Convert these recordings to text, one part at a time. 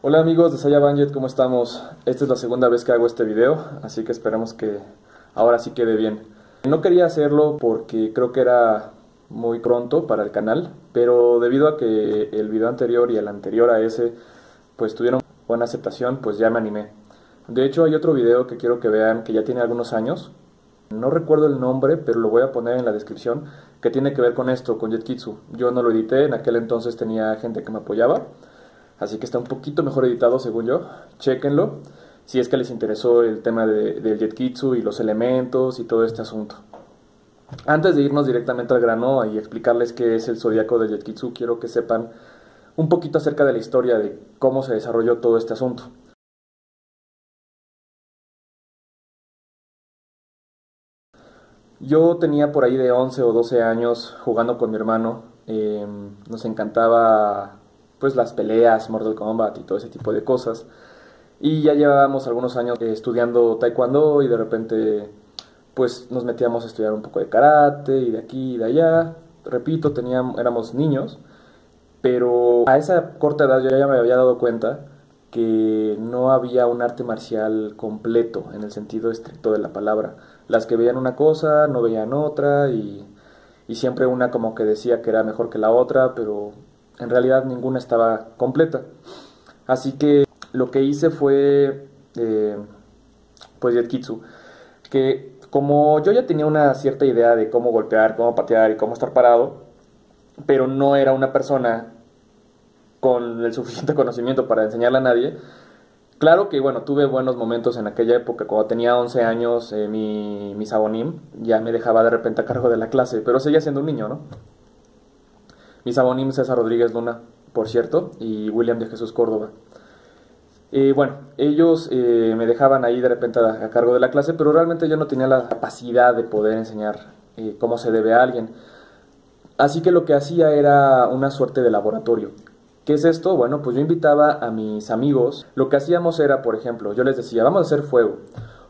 Hola amigos de Saya Banjet, ¿cómo estamos? Esta es la segunda vez que hago este video, así que esperemos que ahora sí quede bien. No quería hacerlo porque creo que era muy pronto para el canal, pero debido a que el video anterior y el anterior a ese pues tuvieron buena aceptación, pues ya me animé. De hecho hay otro video que quiero que vean que ya tiene algunos años. No recuerdo el nombre, pero lo voy a poner en la descripción, que tiene que ver con esto, con Jetkitsu. Yo no lo edité, en aquel entonces tenía gente que me apoyaba. Así que está un poquito mejor editado según yo. Chéquenlo si es que les interesó el tema del Jetkitsu y los elementos y todo este asunto. Antes de irnos directamente al grano y explicarles qué es el zodiaco del Jetkitsu, quiero que sepan un poquito acerca de la historia de cómo se desarrolló todo este asunto. Yo tenía por ahí de 11 o 12 años jugando con mi hermano. Nos encantaba pues las peleas, Mortal Kombat y todo ese tipo de cosas. Y ya llevábamos algunos años estudiando taekwondo y de repente pues nos metíamos a estudiar un poco de karate y de aquí y de allá. Repito, éramos niños, pero a esa corta edad yo ya me había dado cuenta que no había un arte marcial completo en el sentido estricto de la palabra. Las que veían una cosa no veían otra y siempre una como que decía que era mejor que la otra, pero en realidad ninguna estaba completa. Así que lo que hice fue pues Jetkitsu, que como yo ya tenía una cierta idea de cómo golpear, cómo patear y cómo estar parado, pero no era una persona con el suficiente conocimiento para enseñarle a nadie. Claro que bueno, tuve buenos momentos en aquella época, cuando tenía 11 años, mi sabonim ya me dejaba de repente a cargo de la clase, pero seguía siendo un niño, ¿no? Mi sabonim César Rodríguez Luna, por cierto, y William de Jesús Córdoba. Bueno, ellos me dejaban ahí de repente a cargo de la clase, pero realmente yo no tenía la capacidad de poder enseñar cómo se debe a alguien. Así que lo que hacía era una suerte de laboratorio. ¿Qué es esto? Bueno, pues yo invitaba a mis amigos. Lo que hacíamos era, por ejemplo, yo les decía, vamos a hacer fuego.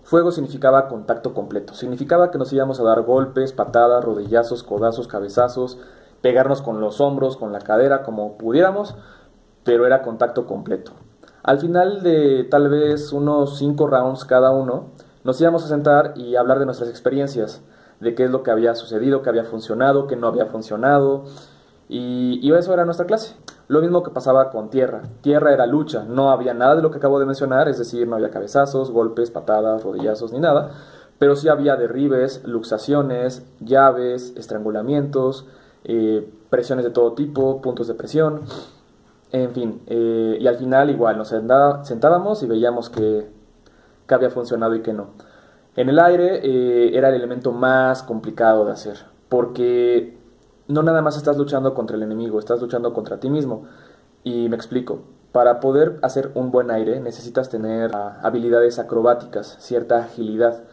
Fuego significaba contacto completo. Significaba que nos íbamos a dar golpes, patadas, rodillazos, codazos, cabezazos, pegarnos con los hombros, con la cadera, como pudiéramos, pero era contacto completo. Al final de tal vez unos 5 rounds cada uno, nos íbamos a sentar y hablar de nuestras experiencias, de qué es lo que había sucedido, qué había funcionado, qué no había funcionado, y eso era nuestra clase. Lo mismo que pasaba con tierra. Tierra era lucha, no había nada de lo que acabo de mencionar, es decir, no había cabezazos, golpes, patadas, rodillazos ni nada, pero sí había derribes, luxaciones, llaves, estrangulamientos, presiones de todo tipo, puntos de presión, en fin, y al final igual nos sentábamos y veíamos que había funcionado y que no. En el aire era el elemento más complicado de hacer, porque no nada más estás luchando contra el enemigo, estás luchando contra ti mismo. Y me explico, para poder hacer un buen aire necesitas tener habilidades acrobáticas, cierta agilidad,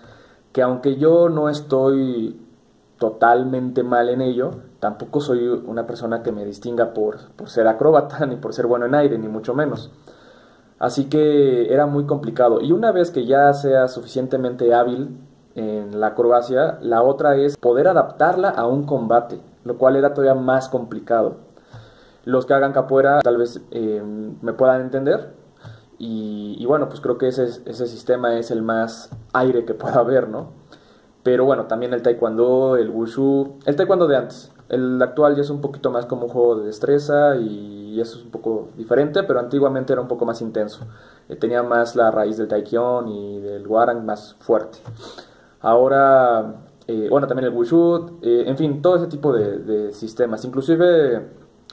que aunque yo no estoy totalmente mal en ello, tampoco soy una persona que me distinga por ser acróbata, ni por ser bueno en aire, ni mucho menos. Así que era muy complicado. Y una vez que ya seas suficientemente hábil en la acrobacia, la otra es poder adaptarla a un combate, lo cual era todavía más complicado. Los que hagan capoeira tal vez me puedan entender. Y bueno, pues creo que ese sistema es el más aire que pueda haber, ¿no? Pero bueno, también el taekwondo, el wushu, el taekwondo de antes. El actual ya es un poquito más como un juego de destreza y eso es un poco diferente, pero antiguamente era un poco más intenso. Tenía más la raíz del taekyon y del warang más fuerte. Ahora, bueno, también el wushu, en fin, todo ese tipo de sistemas. Inclusive,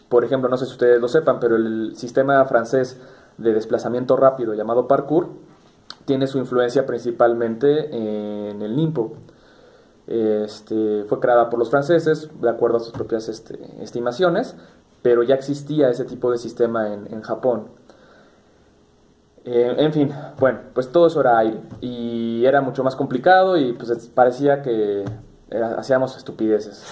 por ejemplo, no sé si ustedes lo sepan, pero el sistema francés de desplazamiento rápido llamado parkour tiene su influencia principalmente en el Nimpo. Fue creada por los franceses de acuerdo a sus propias estimaciones, pero ya existía ese tipo de sistema en Japón. En fin, bueno, pues todo eso era aire y era mucho más complicado y pues parecía que hacíamos estupideces.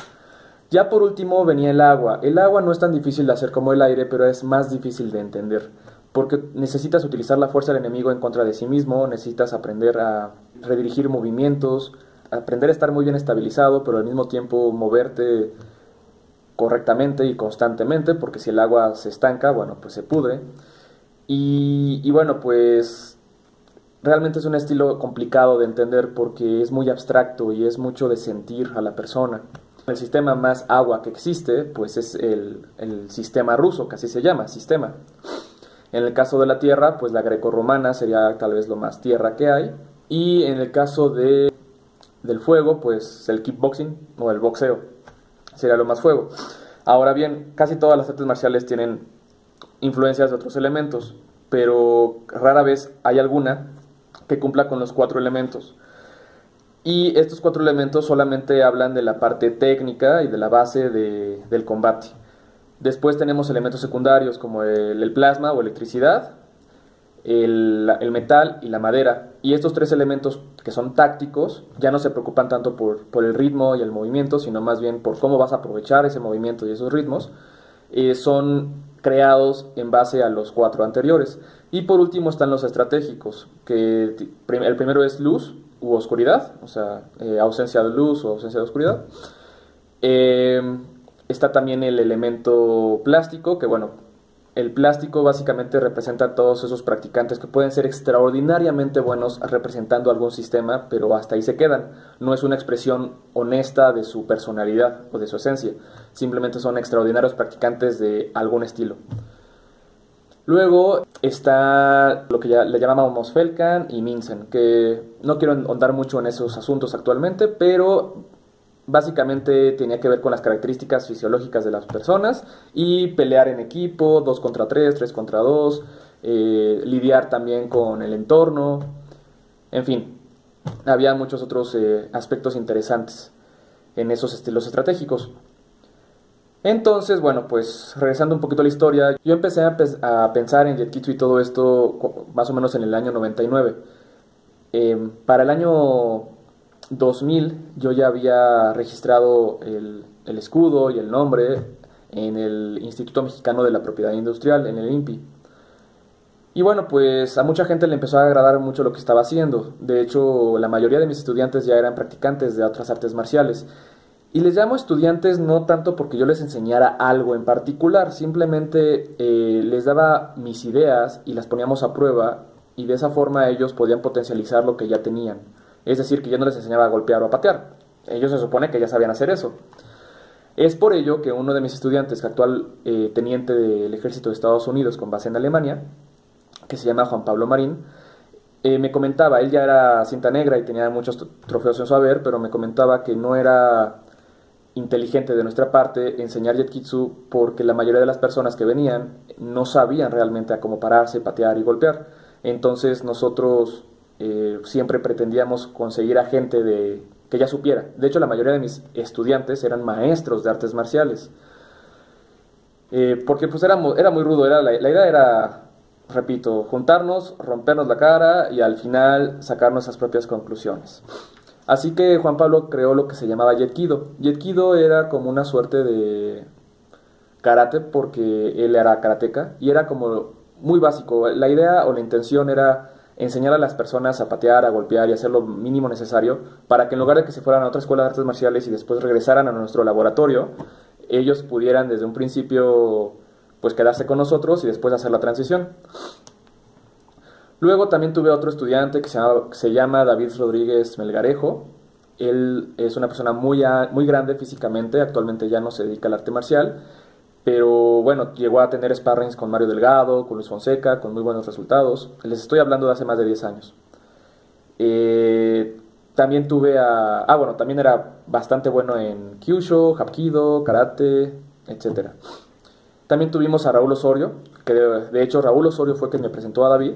Ya por último venía el agua. El agua no es tan difícil de hacer como el aire, pero es más difícil de entender, porque necesitas utilizar la fuerza del enemigo en contra de sí mismo, necesitas aprender a redirigir movimientos, aprender a estar muy bien estabilizado, pero al mismo tiempo moverte correctamente y constantemente, porque si el agua se estanca, bueno, pues se pudre. Y bueno, pues realmente es un estilo complicado de entender porque es muy abstracto y es mucho de sentir a la persona. El sistema más agua que existe, pues es el sistema ruso, que así se llama, sistema. En el caso de la tierra, pues la grecorromana sería tal vez lo más tierra que hay. Y en el caso del fuego, pues el kickboxing o el boxeo sería lo más fuego. Ahora bien, casi todas las artes marciales tienen influencias de otros elementos, pero rara vez hay alguna que cumpla con los 4 elementos. Y estos 4 elementos solamente hablan de la parte técnica y de la base del combate. Después tenemos elementos secundarios como el plasma o electricidad, el metal y la madera. Y estos 3 elementos que son tácticos ya no se preocupan tanto por el ritmo y el movimiento, sino más bien por cómo vas a aprovechar ese movimiento y esos ritmos. Son creados en base a los 4 anteriores. Y por último están los estratégicos, que el primero es luz u oscuridad, o sea, ausencia de luz o ausencia de oscuridad. Está también el elemento plástico, que bueno, el plástico básicamente representa a todos esos practicantes que pueden ser extraordinariamente buenos representando algún sistema, pero hasta ahí se quedan. No es una expresión honesta de su personalidad o de su esencia. Simplemente son extraordinarios practicantes de algún estilo. Luego está lo que ya le llamamos Felkan y Minsen, que no quiero ahondar mucho en esos asuntos actualmente, pero básicamente tenía que ver con las características fisiológicas de las personas y pelear en equipo, 2 contra 3, 3 contra 2, lidiar también con el entorno, en fin, había muchos otros aspectos interesantes en esos estilos estratégicos. Entonces, bueno, pues regresando un poquito a la historia, yo empecé a pensar en Jiu-Jitsu y todo esto más o menos en el año 99. Para el año 2000 yo ya había registrado el escudo y el nombre en el Instituto Mexicano de la Propiedad Industrial, en el INPI. Y bueno, pues a mucha gente le empezó a agradar mucho lo que estaba haciendo. De hecho, la mayoría de mis estudiantes ya eran practicantes de otras artes marciales. Y les llamo estudiantes no tanto porque yo les enseñara algo en particular, simplemente les daba mis ideas y las poníamos a prueba y de esa forma ellos podían potencializar lo que ya tenían. Es decir, que yo no les enseñaba a golpear o a patear. Ellos se supone que ya sabían hacer eso. Es por ello que uno de mis estudiantes, actual teniente del ejército de Estados Unidos con base en Alemania, que se llama Juan Pablo Marín, me comentaba, él ya era cinta negra y tenía muchos trofeos en su haber, pero me comentaba que no era inteligente de nuestra parte enseñar Jiu-Jitsu porque la mayoría de las personas que venían no sabían realmente a cómo pararse, patear y golpear. Entonces nosotros siempre pretendíamos conseguir a gente que ya supiera. De hecho, la mayoría de mis estudiantes eran maestros de artes marciales. Porque pues era muy rudo, la idea era, repito, juntarnos, rompernos la cara y al final sacar nuestras propias conclusiones. Así que Juan Pablo creó lo que se llamaba Jetkido. Jetkido era como una suerte de karate porque él era karateca y era como muy básico. La idea o la intención era enseñar a las personas a patear, a golpear y hacer lo mínimo necesario para que en lugar de que se fueran a otra escuela de artes marciales y después regresaran a nuestro laboratorio, ellos pudieran desde un principio pues quedarse con nosotros y después hacer la transición. Luego también tuve otro estudiante que se llama David Rodríguez Melgarejo. Él es una persona muy grande físicamente, actualmente ya no se dedica al arte marcial, pero bueno, llegó a tener sparrings con Mario Delgado, con Luis Fonseca, con muy buenos resultados. Les estoy hablando de hace más de 10 años. También tuve bueno, también era bastante bueno en Kyusho, Hapkido, Karate, etc. También tuvimos a Raúl Osorio, que de hecho Raúl Osorio fue quien me presentó a David.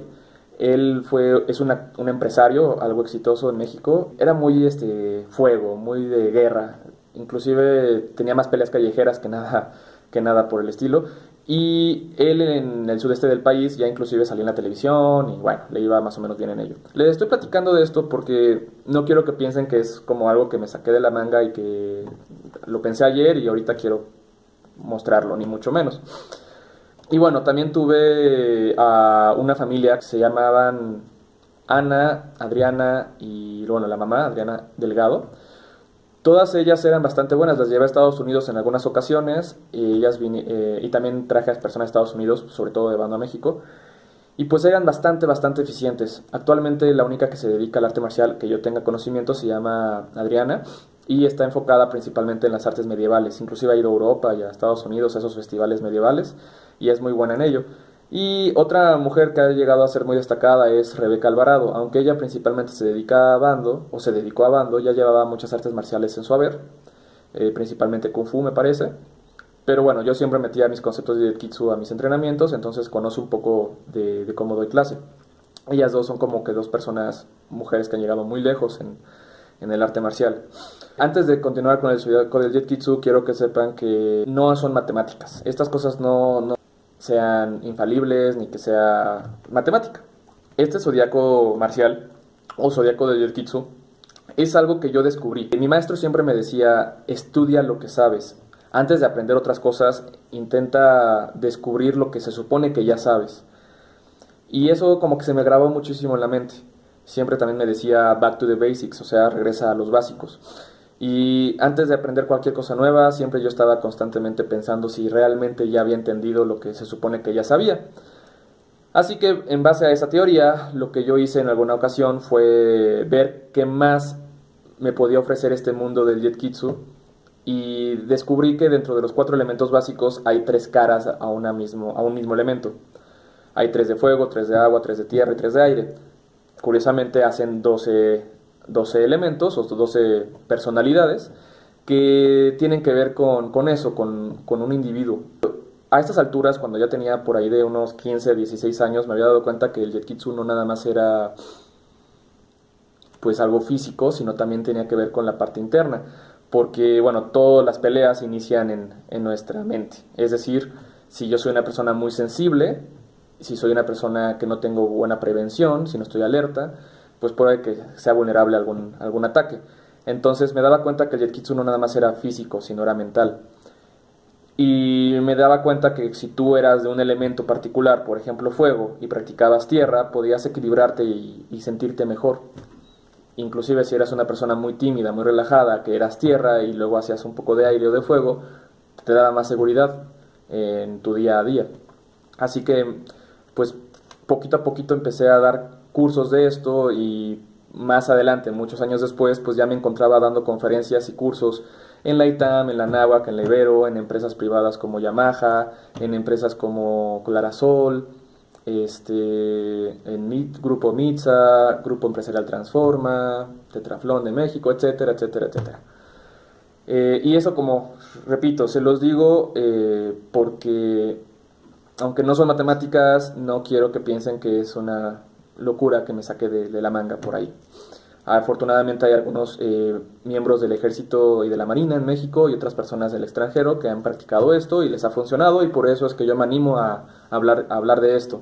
Él es un empresario, algo exitoso en México. Era muy fuego, muy de guerra. Inclusive tenía más peleas callejeras que nada por el estilo. Y él en el sudeste del país ya inclusive salía en la televisión y bueno, le iba más o menos bien en ello. Les estoy platicando de esto porque no quiero que piensen que es como algo que me saqué de la manga y que lo pensé ayer y ahorita quiero mostrarlo, ni mucho menos. Y bueno, también tuve a una familia que se llamaban Ana, Adriana y bueno, la mamá, Adriana Delgado. Todas ellas eran bastante buenas, las llevé a Estados Unidos en algunas ocasiones y también traje a personas de Estados Unidos, sobre todo llevando a México. Y pues eran bastante eficientes. Actualmente la única que se dedica al arte marcial que yo tenga conocimiento se llama Adriana y está enfocada principalmente en las artes medievales. Inclusive ha ido a Europa y a Estados Unidos a esos festivales medievales y es muy buena en ello. Y otra mujer que ha llegado a ser muy destacada es Rebeca Alvarado, aunque ella principalmente se dedica a Bando, o se dedicó a Bando, ya llevaba muchas artes marciales en su haber, principalmente Kung Fu me parece, pero bueno, yo siempre metía mis conceptos de Jiu-Jitsu a mis entrenamientos, entonces conozco un poco de cómo doy clase. Ellas dos son como que dos personas, mujeres que han llegado muy lejos en el arte marcial. Antes de continuar con el Jiu-Jitsu, quiero que sepan que no son matemáticas. Estas cosas no sean infalibles ni que sea matemática. Este zodiaco marcial o zodiaco de Jiu-Jitsu es algo que yo descubrí. Mi maestro siempre me decía, estudia lo que sabes. Antes de aprender otras cosas, intenta descubrir lo que se supone que ya sabes. Y eso como que se me grabó muchísimo en la mente. Siempre también me decía back to the basics, o sea, regresa a los básicos. Y antes de aprender cualquier cosa nueva, siempre yo estaba constantemente pensando si realmente ya había entendido lo que se supone que ya sabía. Así que en base a esa teoría, lo que yo hice en alguna ocasión fue ver qué más me podía ofrecer este mundo del Jiu-Jitsu y descubrí que dentro de los 4 elementos básicos hay 3 caras a un mismo elemento. Hay 3 de fuego, 3 de agua, 3 de tierra y 3 de aire. Curiosamente hacen 12 elementos o 12 personalidades que tienen que ver con eso, con un individuo. A estas alturas, cuando ya tenía por ahí de unos 15, 16 años, me había dado cuenta que el Jiu-Jitsu no nada más era pues algo físico, sino también tenía que ver con la parte interna, porque bueno, todas las peleas inician en nuestra mente. Es decir, si yo soy una persona muy sensible, si soy una persona que no tengo buena prevención, si no estoy alerta, pues puede que sea vulnerable a algún ataque. Entonces me daba cuenta que el Jiu-Jitsu no nada más era físico, sino era mental. Y me daba cuenta que si tú eras de un elemento particular, por ejemplo fuego, y practicabas tierra, podías equilibrarte y sentirte mejor. Inclusive si eras una persona muy tímida, muy relajada, que eras tierra y luego hacías un poco de aire o de fuego, te daba más seguridad en tu día a día. Así que, pues, poquito a poquito empecé a dar cursos de esto y más adelante, muchos años después, pues ya me encontraba dando conferencias y cursos en la ITAM, en la NAWAC, en la Ibero, en empresas privadas como Yamaha, en empresas como Clarasol, en Grupo Mitza, Grupo Empresarial Transforma, Tetraflón de México, etcétera, etcétera, etcétera. Y eso, como repito, se los digo porque aunque no son matemáticas, no quiero que piensen que es una locura que me saqué de la manga por ahí. Afortunadamente hay algunos miembros del ejército y de la marina en México y otras personas del extranjero que han practicado esto y les ha funcionado, y por eso es que yo me animo a hablar de esto.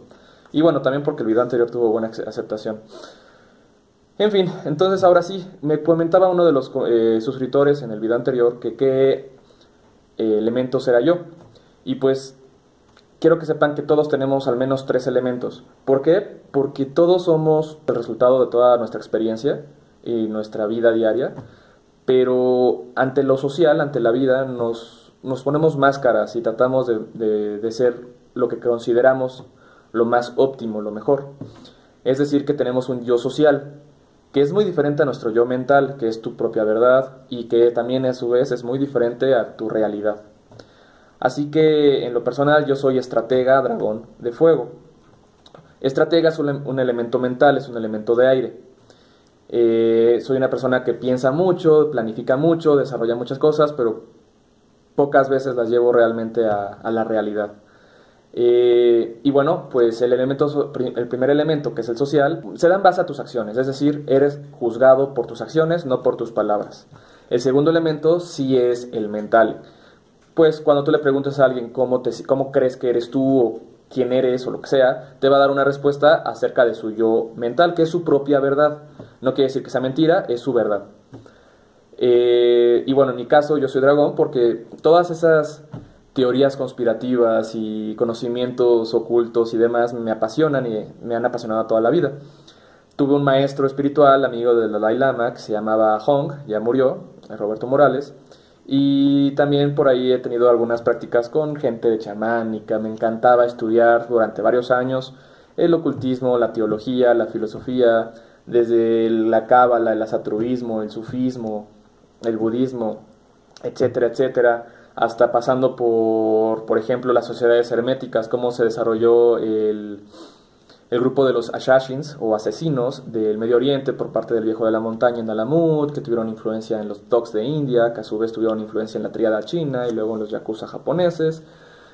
Y bueno, también porque el video anterior tuvo buena aceptación. En fin, entonces ahora sí, me comentaba uno de los suscriptores en el video anterior que qué elementos era yo. Y pues quiero que sepan que todos tenemos al menos 3 elementos. ¿Por qué? Porque todos somos el resultado de toda nuestra experiencia y nuestra vida diaria, pero ante lo social, ante la vida, nos ponemos máscaras y tratamos de ser lo que consideramos lo más óptimo, lo mejor. Es decir, que tenemos un yo social, que es muy diferente a nuestro yo mental, que es tu propia verdad, y que también a su vez es muy diferente a tu realidad. Así que en lo personal yo soy estratega dragón de fuego. Estratega es un elemento mental, es un elemento de aire. Soy una persona que piensa mucho, planifica mucho, desarrolla muchas cosas, pero pocas veces las llevo realmente a la realidad. Y bueno, pues el primer elemento, que es el social, se da en base a tus acciones, es decir, eres juzgado por tus acciones, no por tus palabras. El segundo elemento sí es el mental. Pues cuando tú le preguntas a alguien cómo crees que eres tú o quién eres o lo que sea, te va a dar una respuesta acerca de su yo mental, que es su propia verdad. No quiere decir que sea mentira, es su verdad. Y bueno, en mi caso yo soy dragón porque todas esas teorías conspirativas y conocimientos ocultos y demás me apasionan y me han apasionado toda la vida. Tuve un maestro espiritual, amigo del Dalai Lama, que se llamaba Hong, ya murió, Roberto Morales. Y también por ahí he tenido algunas prácticas con gente de chamánica. Me encantaba estudiar durante varios años el ocultismo, la teología, la filosofía, desde la cábala, el asatruismo, el sufismo, el budismo, etcétera, etcétera, hasta pasando por ejemplo, las sociedades herméticas, cómo se desarrolló el grupo de los Assassins o asesinos del Medio Oriente por parte del viejo de la montaña en Alamut, que tuvieron influencia en los Dogs de India, que a su vez tuvieron influencia en la tríada china y luego en los yakuza japoneses.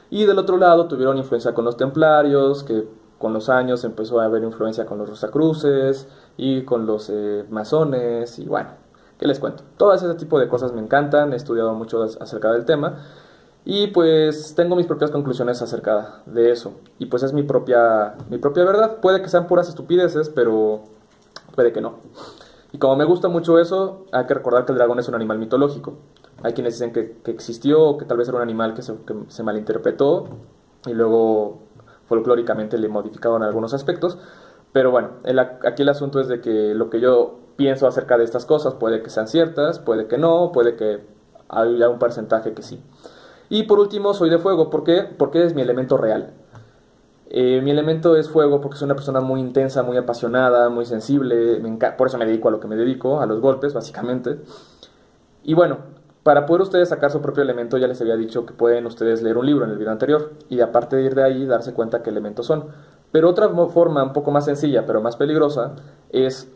Y del otro lado tuvieron influencia con los templarios, que con los años empezó a haber influencia con los rosacruces y con los masones y bueno, ¿qué les cuento? Todo ese tipo de cosas me encantan, he estudiado mucho acerca del tema. Y pues tengo mis propias conclusiones acerca de eso. Y pues es mi propia verdad. Puede que sean puras estupideces, pero puede que no. Y como me gusta mucho eso, hay que recordar que el dragón es un animal mitológico. Hay quienes dicen que existió, o que tal vez era un animal que se malinterpretó y luego folclóricamente le modificaron algunos aspectos. Pero bueno, aquí el asunto es de que lo que yo pienso acerca de estas cosas puede que sean ciertas, puede que no, puede que haya un porcentaje que sí. Y por último, soy de fuego. ¿Por qué? Porque es mi elemento real. Mi elemento es fuego porque soy una persona muy intensa, muy apasionada, muy sensible. Por eso me dedico a lo que me dedico, a los golpes, básicamente. Y bueno, para poder ustedes sacar su propio elemento, ya les había dicho que pueden ustedes leer un libro en el video anterior. Y aparte de ir de ahí, darse cuenta qué elementos son. Pero otra forma un poco más sencilla, pero más peligrosa, es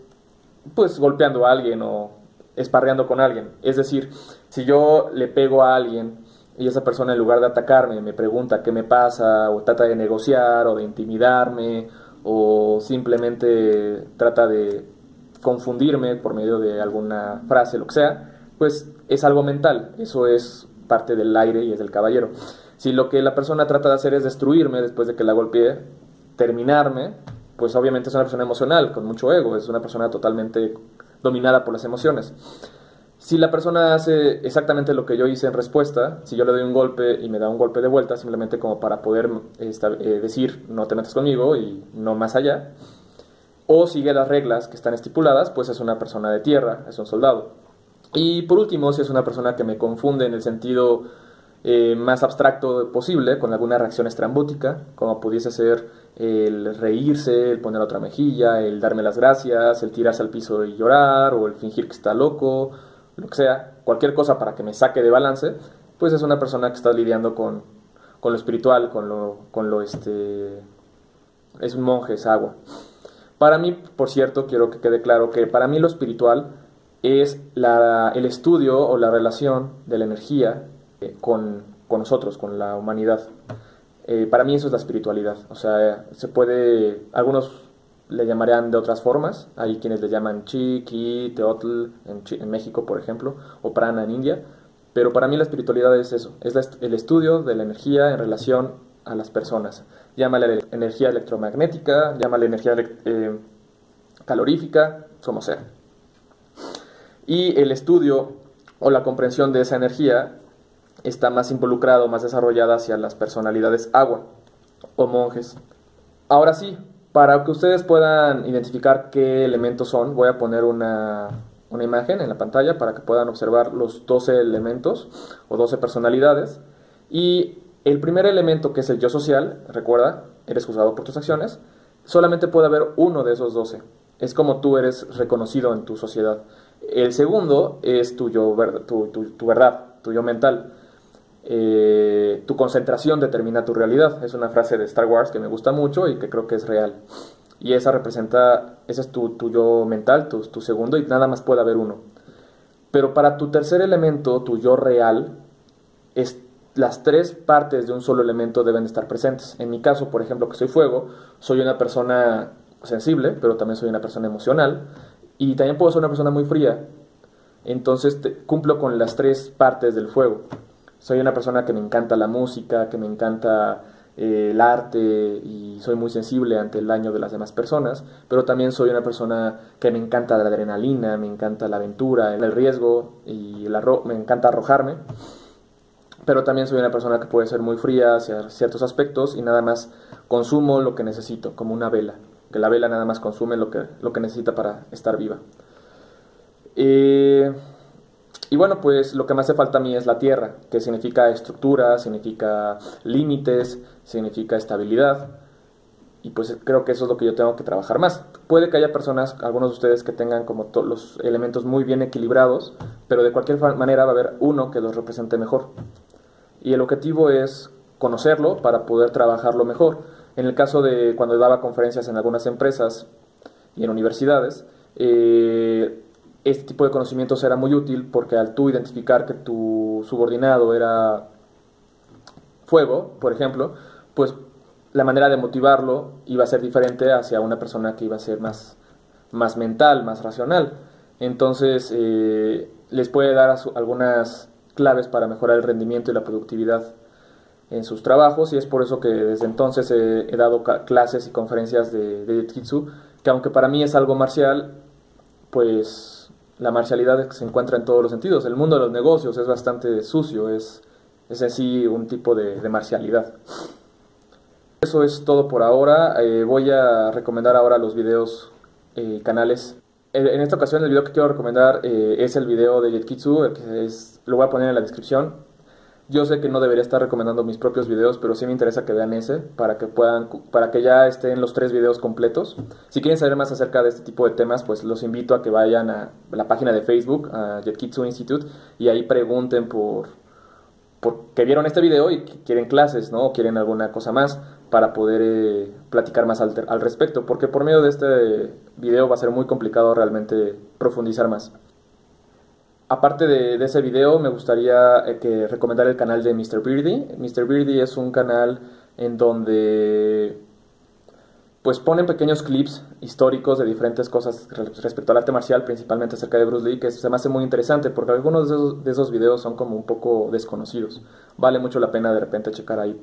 pues golpeando a alguien o esparreando con alguien. Es decir, si yo le pego a alguien y esa persona en lugar de atacarme me pregunta qué me pasa o trata de negociar o de intimidarme o simplemente trata de confundirme por medio de alguna frase, lo que sea, pues es algo mental, eso es parte del aire y es del caballero. Si lo que la persona trata de hacer es destruirme después de que la golpeé, terminarme, pues obviamente es una persona emocional, con mucho ego, es una persona totalmente dominada por las emociones. Si la persona hace exactamente lo que yo hice en respuesta, si yo le doy un golpe y me da un golpe de vuelta, simplemente como para poder decir no te metas conmigo y no más allá, o sigue las reglas que están estipuladas, pues es una persona de tierra, es un soldado. Y por último, si es una persona que me confunde en el sentido más abstracto posible, con alguna reacción estrambótica, como pudiese ser el reírse, el poner otra mejilla, el darme las gracias, el tirarse al piso y llorar, o el fingir que está loco, lo que sea, cualquier cosa para que me saque de balance, pues es una persona que está lidiando con lo espiritual, es un monje, es agua. Para mí, por cierto, quiero que quede claro que para mí lo espiritual es el estudio o la relación de la energía con nosotros, con la humanidad. Para mí eso es la espiritualidad. O sea, algunos le llamarían de otras formas. Hay quienes le llaman chi, ki, teotl en México, por ejemplo, o prana en India. Pero para mí la espiritualidad es eso, es el estudio de la energía en relación a las personas. Llámale energía electromagnética, llámale energía calorífica, como sea. Y el estudio o la comprensión de esa energía está más involucrado, más desarrollada hacia las personalidades agua o monjes. Ahora sí, para que ustedes puedan identificar qué elementos son, voy a poner una imagen en la pantalla para que puedan observar los 12 elementos o 12 personalidades. Y el primer elemento, que es el yo social, recuerda, eres juzgado por tus acciones, solamente puede haber uno de esos 12. Es como tú eres reconocido en tu sociedad. El segundo es tu verdad, tu yo mental. Tu concentración determina tu realidad. Es una frase de Star Wars que me gusta mucho y que creo que es real. Y esa es tu yo mental, tu segundo, y nada más puede haber uno. Pero para tu tercer elemento, tu yo real, las tres partes de un solo elemento deben estar presentes. En mi caso, por ejemplo, que soy fuego, soy una persona sensible, pero también soy una persona emocional, y también puedo ser una persona muy fría. Entonces cumplo con las tres partes del fuego. Soy una persona que me encanta la música, que me encanta el arte y soy muy sensible ante el daño de las demás personas, pero también soy una persona que me encanta la adrenalina, me encanta la aventura, el riesgo y me encanta arrojarme, pero también soy una persona que puede ser muy fría hacia ciertos aspectos y nada más consumo lo que necesito, como una vela, que la vela nada más consume lo que necesita para estar viva. Y bueno, pues lo que me hace falta a mí es la tierra, que significa estructura, significa límites, significa estabilidad. y pues creo que eso es lo que yo tengo que trabajar más. Puede que haya personas, algunos de ustedes, que tengan como todos los elementos muy bien equilibrados, pero de cualquier manera va a haber uno que los represente mejor. Y el objetivo es conocerlo para poder trabajarlo mejor. En el caso de cuando daba conferencias en algunas empresas y en universidades, este tipo de conocimientos era muy útil porque al tú identificar que tu subordinado era fuego, por ejemplo, pues la manera de motivarlo iba a ser diferente hacia una persona que iba a ser más mental, más racional. Entonces, les puede dar algunas claves para mejorar el rendimiento y la productividad en sus trabajos, y es por eso que desde entonces he dado clases y conferencias de Jiu-Jitsu, que aunque para mí es algo marcial, pues la marcialidad se encuentra en todos los sentidos. El mundo de los negocios es bastante sucio, es en sí un tipo de marcialidad. Eso es todo por ahora. Voy a recomendar ahora los videos, canales. En esta ocasión el video que quiero recomendar es el video de Jiu-Jitsu, lo voy a poner en la descripción. Yo sé que no debería estar recomendando mis propios videos, pero sí me interesa que vean ese, para que ya estén los 3 videos completos. Si quieren saber más acerca de este tipo de temas, pues los invito a que vayan a la página de Facebook, a Jiu-Jitsu Institute, y ahí pregunten porque vieron este video y quieren clases, ¿no? O quieren alguna cosa más para poder platicar más al respecto, porque por medio de este video va a ser muy complicado realmente profundizar más. Aparte de ese video, me gustaría recomendar el canal de Mr. Beardy. Mr. Beardy es un canal en donde pues ponen pequeños clips históricos de diferentes cosas respecto al arte marcial, principalmente acerca de Bruce Lee, que se me hace muy interesante porque algunos de esos videos son como un poco desconocidos. Vale mucho la pena de repente checar ahí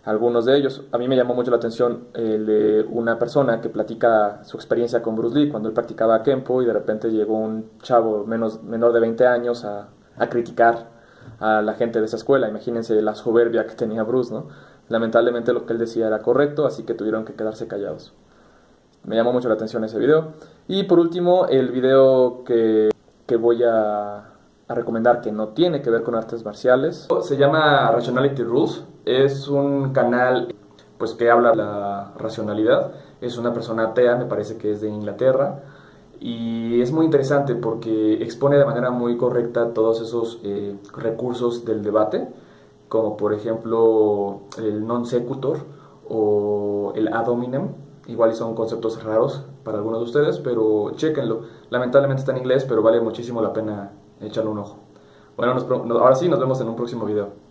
algunos de ellos. A mí me llamó mucho la atención el de una persona que platica su experiencia con Bruce Lee cuando él practicaba Kempo, y de repente llegó un chavo menor de 20 años a criticar a la gente de esa escuela. Imagínense la soberbia que tenía Bruce, ¿no? Lamentablemente lo que él decía era correcto, así que tuvieron que quedarse callados. Me llamó mucho la atención ese video. Y por último, el video que voy a recomendar, que no tiene que ver con artes marciales, se llama Rationality Rules. Es un canal pues que habla de la racionalidad. Es una persona atea, me parece que es de Inglaterra, y es muy interesante porque expone de manera muy correcta todos esos recursos del debate, como por ejemplo el non sequitur o el ad hominem. Igual son conceptos raros para algunos de ustedes, pero chéquenlo. Lamentablemente está en inglés, pero vale muchísimo la pena echarle un ojo. Bueno, ahora sí, nos vemos en un próximo video.